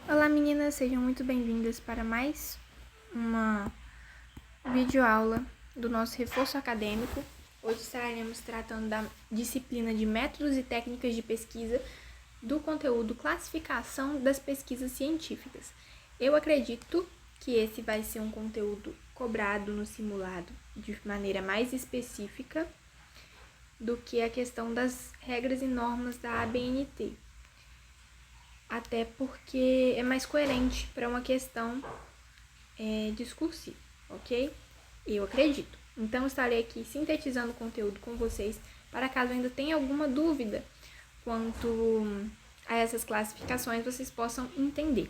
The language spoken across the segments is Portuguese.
Olá meninas, sejam muito bem-vindas para mais uma videoaula do nosso reforço acadêmico. Hoje estaremos tratando da disciplina de métodos e técnicas de pesquisa do conteúdo classificação das pesquisas científicas. Eu acredito que esse vai ser um conteúdo cobrado no simulado de maneira mais específica do que a questão das regras e normas da ABNT. Até porque é mais coerente para uma questão discursiva, ok? Eu acredito. Então, estarei aqui sintetizando o conteúdo com vocês, para caso ainda tenha alguma dúvida quanto a essas classificações, vocês possam entender.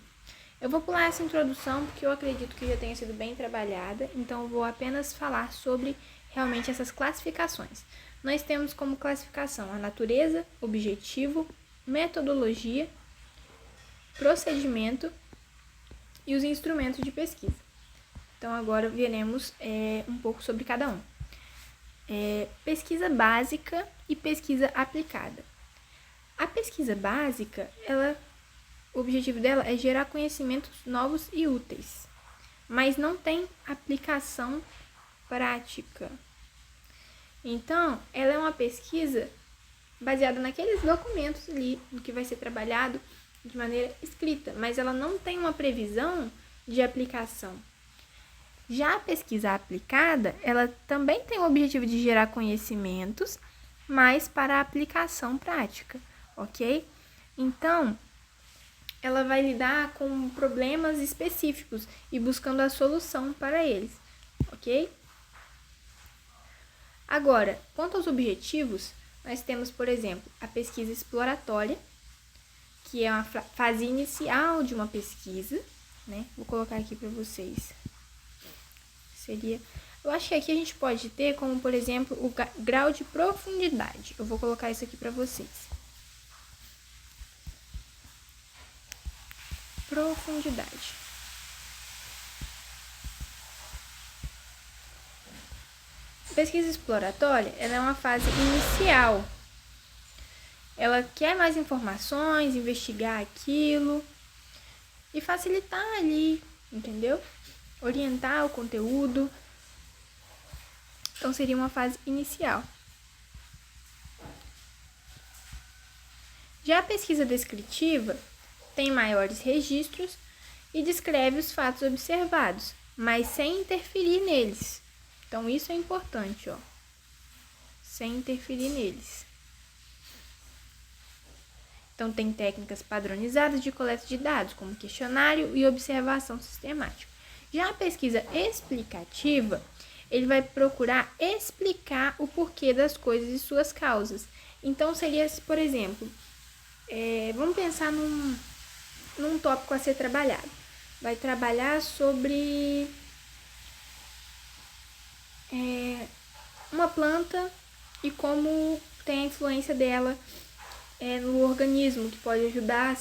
Eu vou pular essa introdução, porque eu acredito que já tenha sido bem trabalhada, então eu vou apenas falar sobre realmente essas classificações. Nós temos como classificação a natureza, objetivo, metodologia, procedimento e os instrumentos de pesquisa. Então, agora veremos um pouco sobre cada um. Pesquisa básica e pesquisa aplicada. A pesquisa básica, o objetivo dela é gerar conhecimentos novos e úteis, mas não tem aplicação prática. Então, ela é uma pesquisa baseada naqueles documentos ali, do que vai ser trabalhado de maneira escrita, mas ela não tem uma previsão de aplicação. Já a pesquisa aplicada, ela também tem o objetivo de gerar conhecimentos, mas para a aplicação prática, ok? Então, ela vai lidar com problemas específicos e buscando a solução para eles, ok? Agora, quanto aos objetivos, nós temos, por exemplo, a pesquisa exploratória, que é uma fase inicial de uma pesquisa, né? Vou colocar aqui para vocês. Eu acho que aqui a gente pode ter como, por exemplo, o grau de profundidade. Eu vou colocar isso aqui para vocês. Profundidade. A pesquisa exploratória, ela é uma fase inicial. Ela quer mais informações, investigar aquilo e facilitar ali, entendeu? Orientar o conteúdo. Então, seria uma fase inicial. Já a pesquisa descritiva tem maiores registros e descreve os fatos observados, mas sem interferir neles. Então, isso é importante, ó. Sem interferir neles. Então, tem técnicas padronizadas de coleta de dados, como questionário e observação sistemática. Já a pesquisa explicativa, ele vai procurar explicar o porquê das coisas e suas causas. Então, seria, por exemplo, vamos pensar num tópico a ser trabalhado. Vai trabalhar sobre uma planta e como tem a influência dela no organismo, que pode ajudar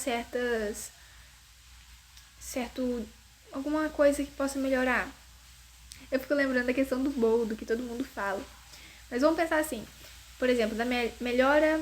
alguma coisa que possa melhorar. Eu fico lembrando da questão do boldo, que todo mundo fala. Mas vamos pensar assim, por exemplo, da melhora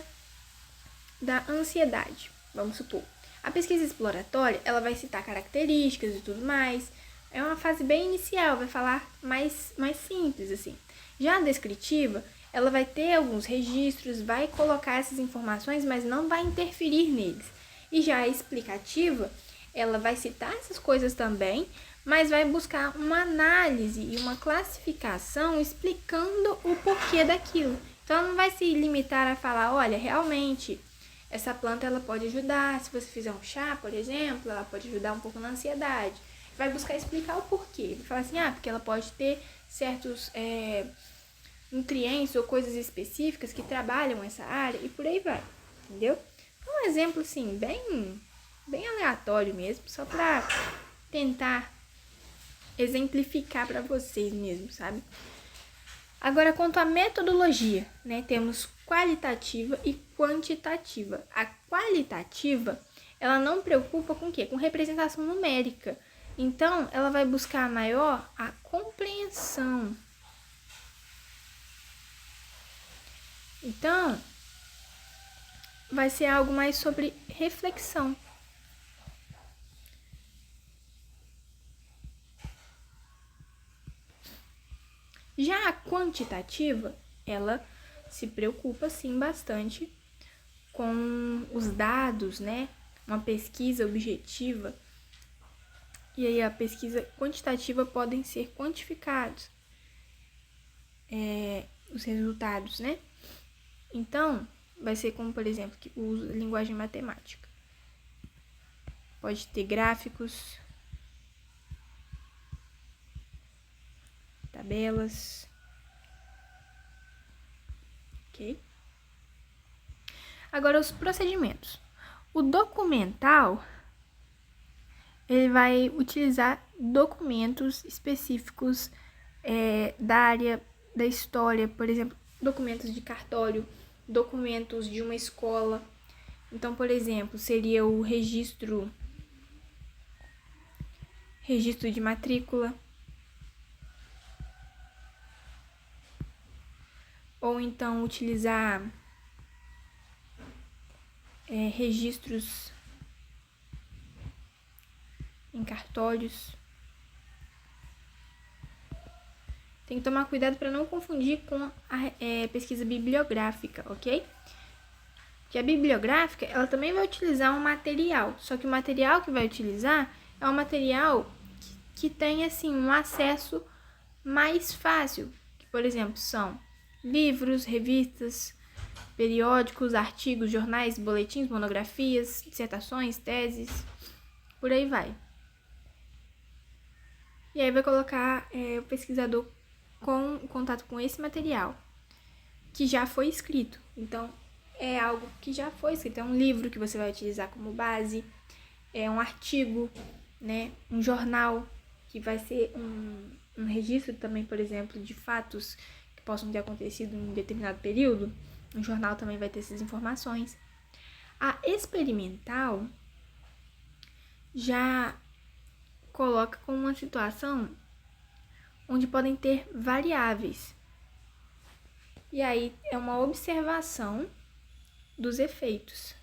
da ansiedade, vamos supor. A pesquisa exploratória, ela vai citar características e tudo mais. É uma fase bem inicial, vai falar mais simples, assim. Já a descritiva, ela vai ter alguns registros, vai colocar essas informações, mas não vai interferir neles. E já a explicativa, ela vai citar essas coisas também, mas vai buscar uma análise e uma classificação explicando o porquê daquilo. Então, ela não vai se limitar a falar, olha, realmente, essa planta ela pode ajudar, se você fizer um chá, por exemplo, ela pode ajudar um pouco na ansiedade. Vai buscar explicar o porquê. Vai falar assim, porque ela pode ter certos nutrientes ou coisas específicas que trabalham essa área e por aí vai, entendeu? Um exemplo, assim, bem aleatório mesmo, só para tentar exemplificar para vocês mesmo, sabe? Agora, quanto à metodologia, né, temos qualitativa e quantitativa. A qualitativa, ela não preocupa com o quê? Com representação numérica. Então, ela vai buscar maior a compreensão. Então, vai ser algo mais sobre reflexão. Já a quantitativa, ela se preocupa, sim, bastante com os dados, né? Uma pesquisa objetiva. E aí a pesquisa quantitativa podem ser quantificados os resultados, né? Então, vai ser como, por exemplo, que usa linguagem matemática. Pode ter gráficos, tabelas, ok? Agora, os procedimentos. O documental, ele vai utilizar documentos específicos da área da história, por exemplo, documentos de cartório, documentos de uma escola. Então, por exemplo, seria o registro de matrícula, ou então utilizar registros em cartórios. Tem que tomar cuidado para não confundir com a pesquisa bibliográfica, ok? Que a bibliográfica, ela também vai utilizar um material, só que o material que vai utilizar é um material que tem, assim, um acesso mais fácil, que, por exemplo, são livros, revistas, periódicos, artigos, jornais, boletins, monografias, dissertações, teses, por aí vai. E aí vai colocar o pesquisador com contato com esse material, que já foi escrito. Então, é algo que já foi escrito. É um livro que você vai utilizar como base, é um artigo, né? Um jornal, que vai ser um registro também, por exemplo, de fatos que possam ter acontecido em um determinado período. Um jornal também vai ter essas informações. A experimental já coloca como uma situação onde podem ter variáveis. E aí é uma observação dos efeitos.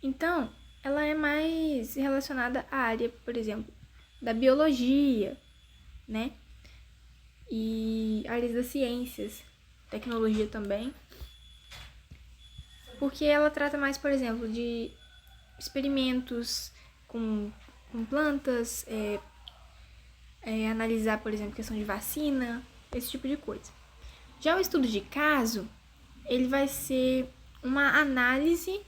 Então, ela é mais relacionada à área, por exemplo, da biologia, né? E áreas das ciências, tecnologia também. Porque ela trata mais, por exemplo, de experimentos com plantas, analisar, por exemplo, questão de vacina, esse tipo de coisa. Já o estudo de caso, ele vai ser uma análise,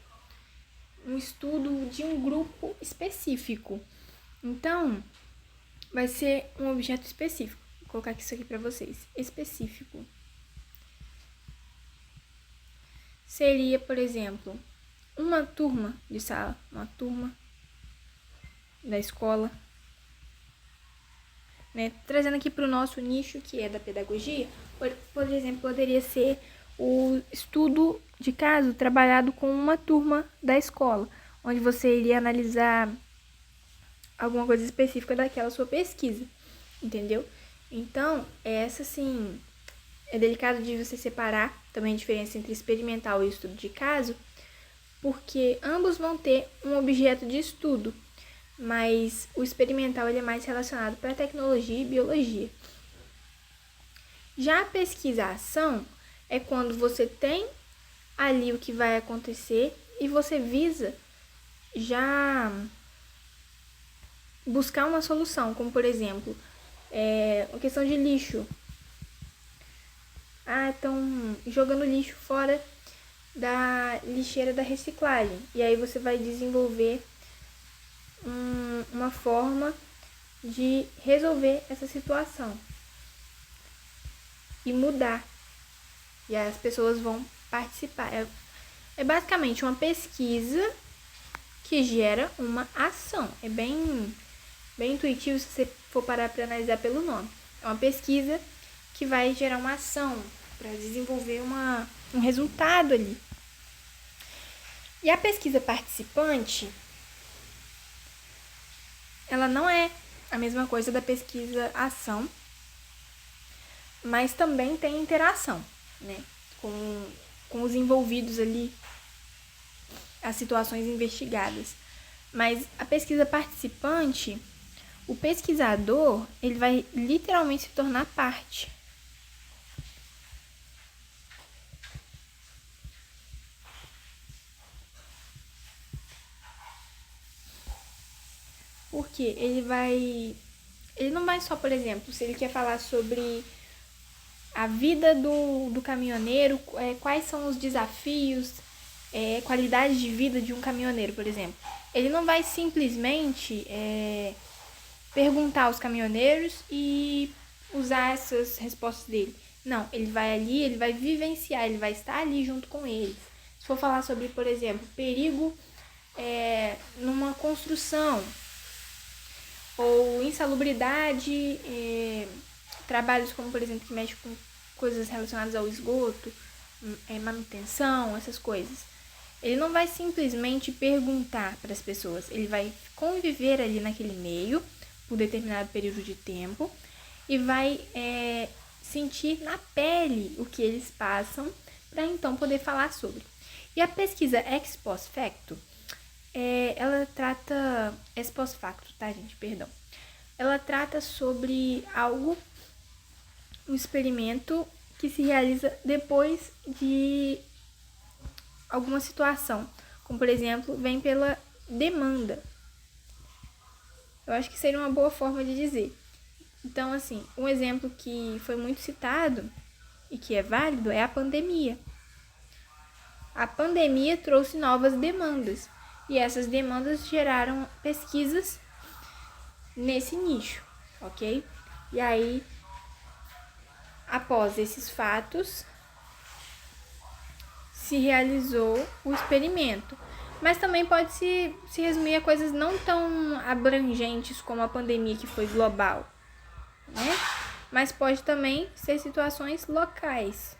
um estudo de um grupo específico. Então, vai ser um objeto específico. Vou colocar isso aqui para vocês. Específico. Seria, por exemplo, uma turma de sala, uma turma da escola, né? Trazendo aqui para o nosso nicho, que é da pedagogia, por exemplo, poderia ser o estudo de caso trabalhado com uma turma da escola, onde você iria analisar alguma coisa específica daquela sua pesquisa, entendeu? Então, essa, sim, é delicado de você separar também a diferença entre experimental e estudo de caso, porque ambos vão ter um objeto de estudo, mas o experimental ele é mais relacionado para tecnologia e biologia. Já a pesquisa-ação é quando você tem ali o que vai acontecer e você visa já buscar uma solução, como por exemplo, a questão de lixo. Estão jogando lixo fora da lixeira da reciclagem. E aí você vai desenvolver uma forma de resolver essa situação e mudar. E aí as pessoas vão participar. É basicamente uma pesquisa que gera uma ação. É bem intuitivo se você for parar para analisar pelo nome. É uma pesquisa que vai gerar uma ação para desenvolver um resultado ali. E a pesquisa participante, ela não é a mesma coisa da pesquisa ação, mas também tem interação, né, com os envolvidos ali, as situações investigadas. Mas a pesquisa participante, O pesquisador, ele vai literalmente se tornar parte. Porque ele não vai só, por exemplo, se ele quer falar sobre a vida do caminhoneiro, quais são os desafios, qualidade de vida de um caminhoneiro, por exemplo. Ele não vai simplesmente perguntar aos caminhoneiros e usar essas respostas dele. Não, ele vai ali, ele vai vivenciar, ele vai estar ali junto com eles. Se for falar sobre, por exemplo, perigo numa construção, ou insalubridade, trabalhos como, por exemplo, que mexem com coisas relacionadas ao esgoto, manutenção, essas coisas. Ele não vai simplesmente perguntar para as pessoas, ele vai conviver ali naquele meio por determinado período de tempo e vai sentir na pele o que eles passam para então poder falar sobre. E a pesquisa ex post facto, ela trata, ex post facto, tá, gente? Perdão. Ela trata sobre um experimento que se realiza depois de alguma situação, como por exemplo, vem pela demanda. Eu acho que seria uma boa forma de dizer. Então, assim, um exemplo que foi muito citado e que é válido é a pandemia. A pandemia trouxe novas demandas e essas demandas geraram pesquisas nesse nicho, ok? E aí, após esses fatos, se realizou o experimento. Mas também pode se resumir a coisas não tão abrangentes como a pandemia, que foi global, né? Mas pode também ser situações locais,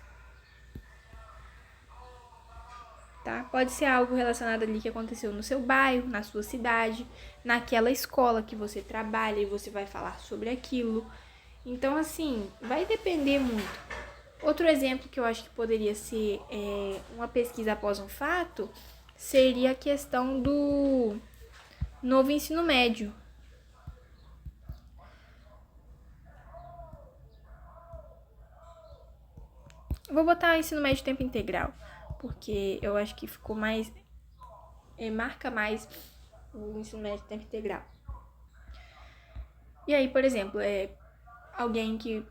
tá? Pode ser algo relacionado ali que aconteceu no seu bairro, na sua cidade, naquela escola que você trabalha e você vai falar sobre aquilo. Então, assim, vai depender muito. Outro exemplo que eu acho que poderia ser uma pesquisa após um fato seria a questão do novo ensino médio. Eu vou botar ensino médio tempo integral, porque eu acho que ficou mais... marca mais o ensino médio tempo integral. E aí, por exemplo, alguém que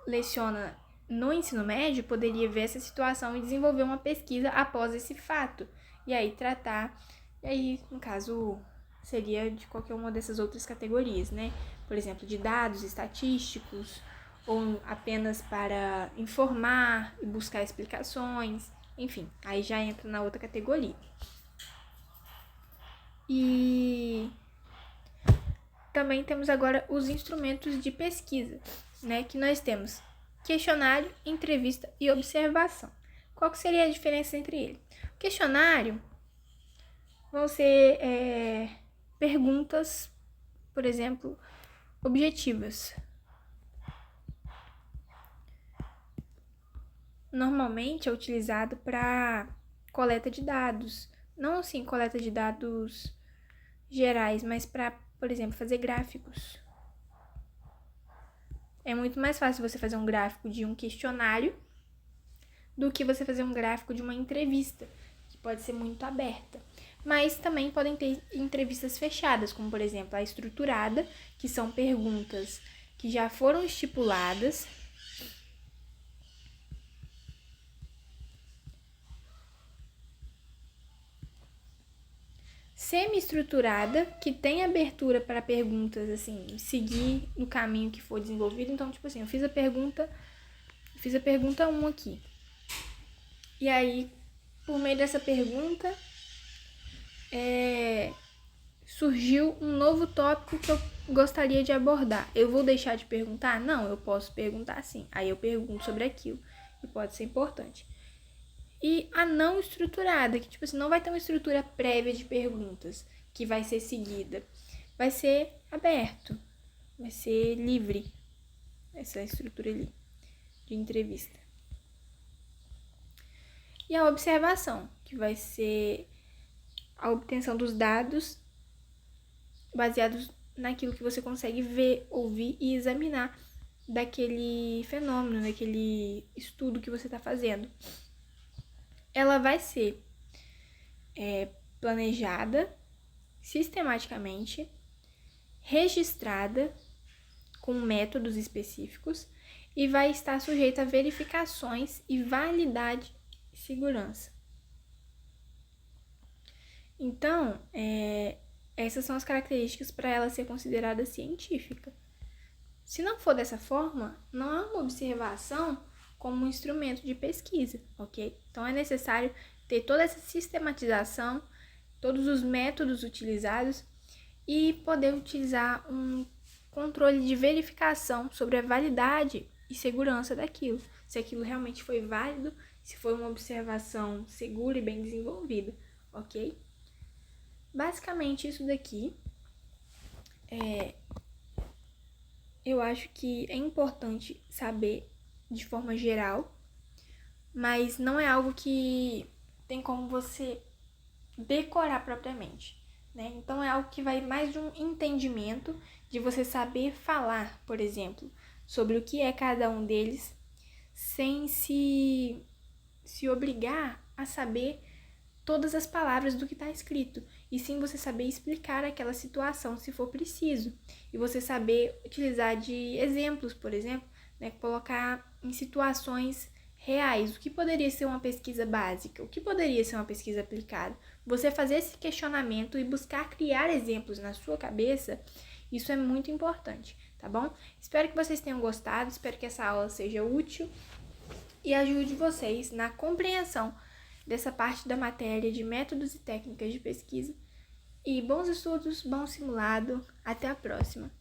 leciona no ensino médio poderia ver essa situação e desenvolver uma pesquisa após esse fato. E aí tratar, e aí, no caso, seria de qualquer uma dessas outras categorias, né? Por exemplo, de dados estatísticos, ou apenas para informar e buscar explicações, enfim, aí já entra na outra categoria. E também temos agora os instrumentos de pesquisa, né? Que nós temos questionário, entrevista e observação. Qual que seria a diferença entre eles? O questionário vão ser perguntas, por exemplo, objetivas. Normalmente é utilizado para coleta de dados. Não assim coleta de dados gerais, mas para, por exemplo, fazer gráficos. É muito mais fácil você fazer um gráfico de um questionário do que você fazer um gráfico de uma entrevista, que pode ser muito aberta. Mas também podem ter entrevistas fechadas, como por exemplo a estruturada, que são perguntas que já foram estipuladas. Semi-estruturada, que tem abertura para perguntas, assim, seguir no caminho que for desenvolvido. Então, tipo assim, eu fiz a pergunta 1 aqui. E aí, por meio dessa pergunta, surgiu um novo tópico que eu gostaria de abordar. Eu vou deixar de perguntar? Não, eu posso perguntar sim. Aí eu pergunto sobre aquilo, e pode ser importante. E a não estruturada, que tipo assim, não vai ter uma estrutura prévia de perguntas que vai ser seguida. Vai ser aberto, vai ser livre essa estrutura ali de entrevista. E a observação, que vai ser a obtenção dos dados baseados naquilo que você consegue ver, ouvir e examinar daquele fenômeno, daquele estudo que você está fazendo. Ela vai ser planejada sistematicamente, registrada com métodos específicos e vai estar sujeita a verificações e validade e segurança. Então, essas são as características para ela ser considerada científica. Se não for dessa forma, não é uma observação como um instrumento de pesquisa, ok? Então, é necessário ter toda essa sistematização, todos os métodos utilizados e poder utilizar um controle de verificação sobre a validade e segurança daquilo, se aquilo realmente foi válido, se foi uma observação segura e bem desenvolvida, ok? Basicamente, isso daqui eu acho que é importante saber de forma geral, mas não é algo que tem como você decorar propriamente, né? Então, é algo que vai mais de um entendimento, de você saber falar, por exemplo, sobre o que é cada um deles, sem se obrigar a saber todas as palavras do que está escrito, e sim você saber explicar aquela situação se for preciso, e você saber utilizar de exemplos, por exemplo, né, colocar em situações reais, o que poderia ser uma pesquisa básica, o que poderia ser uma pesquisa aplicada. Você fazer esse questionamento e buscar criar exemplos na sua cabeça, isso é muito importante, tá bom? Espero que vocês tenham gostado, espero que essa aula seja útil e ajude vocês na compreensão dessa parte da matéria de métodos e técnicas de pesquisa. E bons estudos, bom simulado, até a próxima!